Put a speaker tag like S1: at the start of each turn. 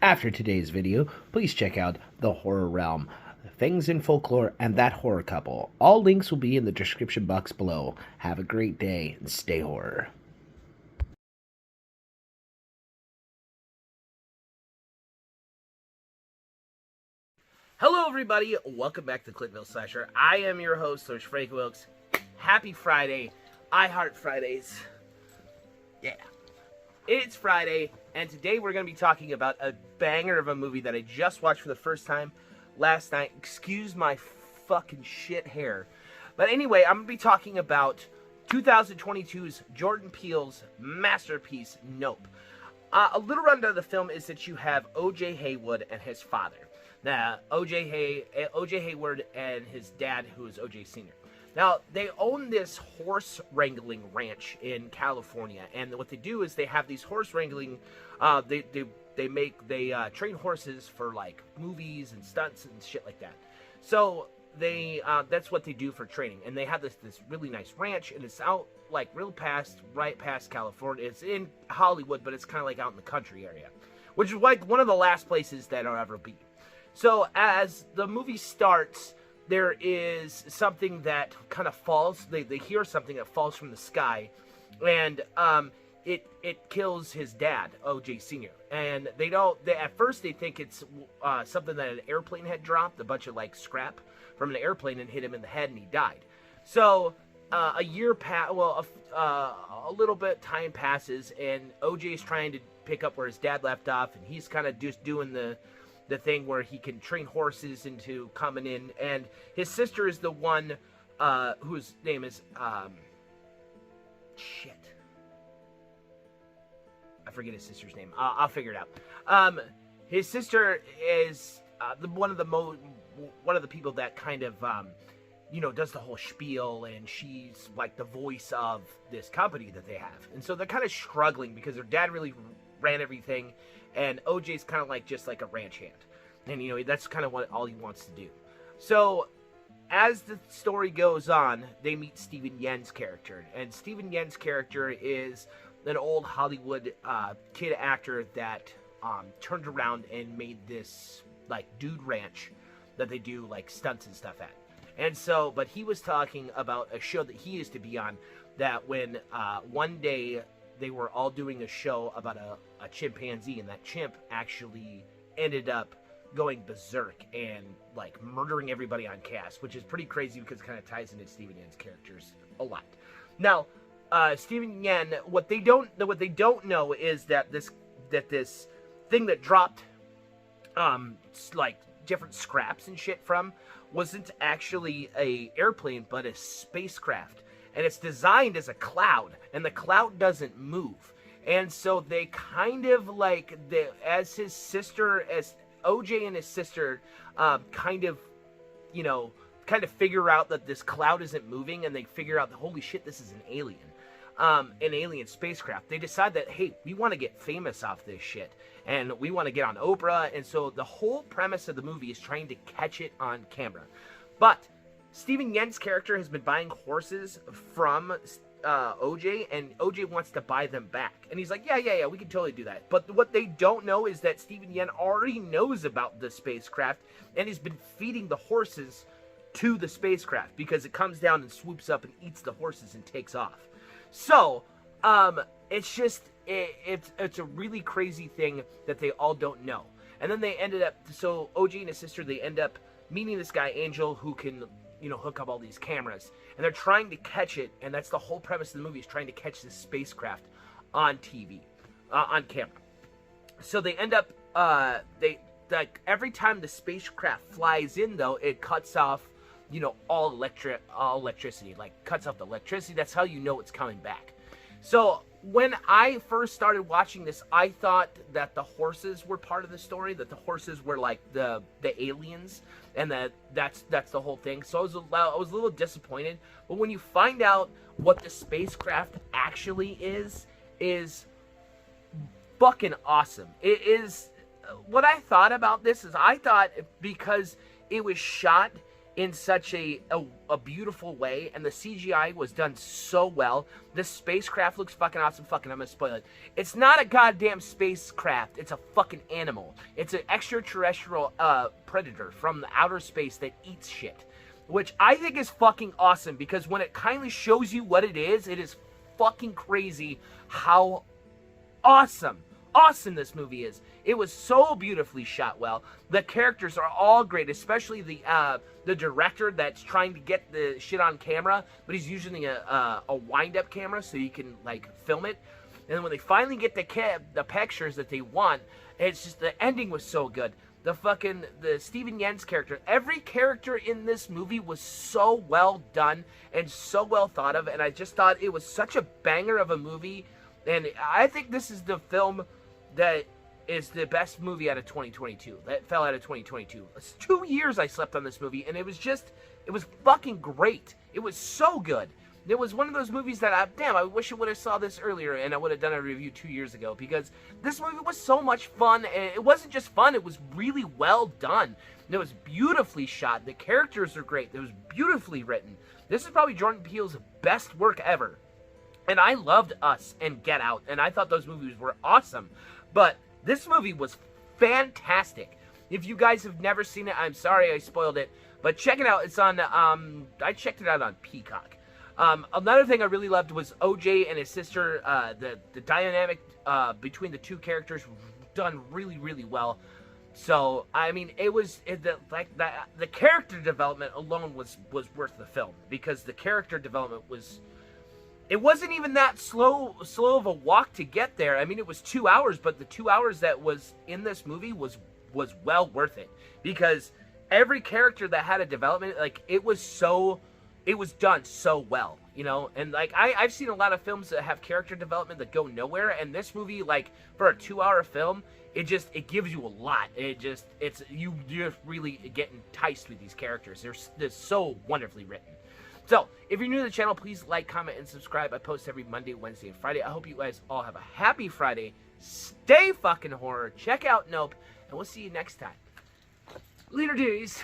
S1: After today's video, please check out The Horror Realm, Things in Folklore, and That Horror Couple. All links will be in the description box below. Have a great day and stay horror. Hello everybody, welcome back to Clintonville Slasher. I am your host, Sir Frank Wilkes. Happy Friday. I heart Fridays. Yeah. It's Friday, and today we're going to be talking about a banger of a movie that I just watched for the first time last night. Excuse my fucking shit hair. But anyway, I'm going to be talking about 2022's Jordan Peele's masterpiece, Nope. A little rundown of the film is that you have O.J. Haywood and his father. Now, O.J. Hayward and his dad, who is O.J. Sr. Now, they own this horse wrangling ranch in California, and what they do is they have these horse wrangling, they train horses for, like, movies and stunts and shit like that. So, that's what they do for training, and they have this really nice ranch, and it's out, like, right past California. It's in Hollywood, but it's kind of, like, out in the country area, which is, like, one of the last places that I'll ever be. So, as the movie starts, there is something that kind of falls. They hear something that falls from the sky, and it kills his dad, O.J. Sr. And at first they think it's something that an airplane had dropped, a bunch of like scrap from an airplane, and hit him in the head, and he died. So a little bit time passes, and O.J. is trying to pick up where his dad left off, and he's kind of just doing the thing where he can train horses into coming in, and his sister is the one whose name is shit. I forget his sister's name. I'll figure it out. His sister is one of the people that kind of does the whole spiel, and she's like the voice of this company that they have, and so they're kind of struggling because their dad really ran everything, and OJ's kind of like just like a ranch hand, and that's kind of all he wants to do. So as the story goes on, they meet Steven Yeun's character, and Steven Yeun's character is an old Hollywood kid actor that turned around and made this like dude ranch that they do like stunts and stuff at. And so, but he was talking about a show that he used to be on, that when one day they were all doing a show about a chimpanzee, and that chimp actually ended up going berserk and like murdering everybody on cast, which is pretty crazy because it kind of ties into Steven Yeun's characters a lot. Now, Steven Yeun, what they don't know is that this thing that dropped like different scraps and shit from wasn't actually a airplane but a spacecraft. And it's designed as a cloud, and the cloud doesn't move. And so they kind of like, as OJ and his sister kind of figure out that this cloud isn't moving, and they figure out that, holy shit, this is an alien spacecraft. They decide that, hey, we want to get famous off this shit, and we want to get on Oprah. And so the whole premise of the movie is trying to catch it on camera. But Steven Yeun's character has been buying horses from OJ, and OJ wants to buy them back. And he's like, yeah, we can totally do that. But what they don't know is that Steven Yeun already knows about the spacecraft, and he's been feeding the horses to the spacecraft because it comes down and swoops up and eats the horses and takes off. So, it's just, it's a really crazy thing that they all don't know. And then they ended up, so OJ and his sister, they end up meeting this guy, Angel, who can hook up all these cameras, and they're trying to catch it, and that's the whole premise of the movie, is trying to catch this spacecraft on TV, on camera. So they end up, every time the spacecraft flies in, though, it cuts off, all electricity, like cuts off the electricity. That's how you know it's coming back. So when I first started watching this, I thought that the horses were part of the story, that the horses were like the aliens, and that's the whole thing. So I was a little disappointed. But when you find out what the spacecraft actually is fucking awesome. It is, what I thought about this is, I thought because it was shot in such a beautiful way, and the CGI was done so well. The spacecraft looks fucking awesome. Fucking, I'm gonna spoil it. It's not a goddamn spacecraft. It's a fucking animal. It's an extraterrestrial predator from the outer space that eats shit, which I think is fucking awesome, because when it kindly shows you what it is fucking crazy how awesome this movie is. It was so beautifully shot well. The characters are all great, especially the director that's trying to get the shit on camera, but he's using a wind-up camera so you can, like, film it. And when they finally get the pictures that they want, it's just, the ending was so good. The Steven Yeun's character, every character in this movie was so well done and so well thought of, and I just thought it was such a banger of a movie, and I think this is the film that is the best movie out of 2022. That fell out of 2022. It's 2 years I slept on this movie, and it was fucking great. It was so good. It was one of those movies that, I wish I would have saw this earlier, and I would have done a review 2 years ago, because this movie was so much fun, and it wasn't just fun, it was really well done. It was beautifully shot. The characters are great. It was beautifully written. This is probably Jordan Peele's best work ever. And I loved Us and Get Out, and I thought those movies were awesome. But this movie was fantastic. If you guys have never seen it, I'm sorry I spoiled it, but check it out. It's on, I checked it out on Peacock. Another thing I really loved was OJ and his sister. The dynamic between the two characters done really, really well. So, I mean, the character development alone was worth the film, because the character development it wasn't even that slow of a walk to get there. I mean, it was 2 hours, but the 2 hours that was in this movie was well worth it, because every character that had a development, like, it was done so well, you know. And like, I've seen a lot of films that have character development that go nowhere, and this movie, like, for a 2-hour film, it gives you a lot. You just really get enticed with these characters. They're so wonderfully written. So, if you're new to the channel, please like, comment, and subscribe. I post every Monday, Wednesday, and Friday. I hope you guys all have a happy Friday. Stay fucking horror. Check out Nope, and we'll see you next time. Later, dudes.